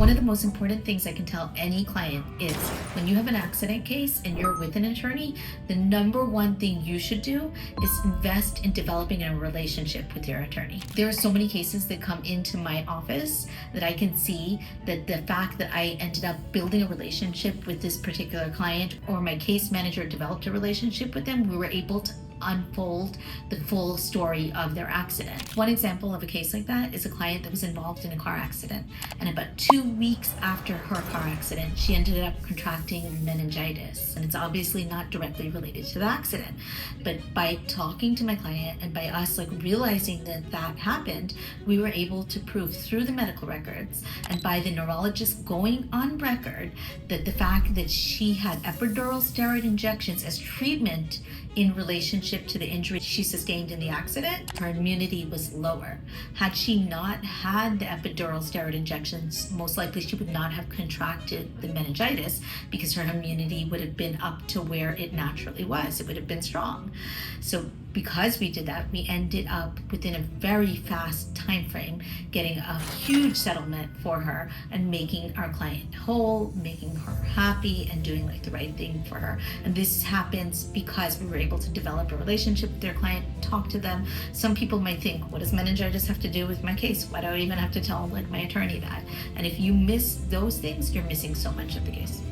One of the most important things I can tell any client is when you have an accident case and you're with an attorney, the number one thing you should do is invest in developing a relationship with your attorney. There are so many cases that come into my office that I can see that the fact that I ended up building a relationship with this particular client, or my case manager developed a relationship with them, we were able to unfold the full story of their accident. One example of a case like that is a client that was involved in a car accident, and about 2 weeks after her car accident, she ended up contracting meningitis. And it's obviously not directly related to the accident, but by talking to my client and by us realizing that that happened, we were able to prove through the medical records and by the neurologist going on record that the fact that she had epidural steroid injections as treatment in relationship to the injury she sustained in the accident, her immunity was lower. Had she not had the epidural steroid injections, most likely she would not have contracted the meningitis because her immunity would have been up to where it naturally was. It would have been strong. So because we did that, we ended up within a very fast time frame getting a huge settlement for her and making our client whole, making her happy, and doing the right thing for her. And this happens because we were able to develop a relationship with their client, talk to them. Some people might think, what does meningitis have to do with my case? Why do I even have to tell my attorney that? And if you miss those things, you're missing so much of the case.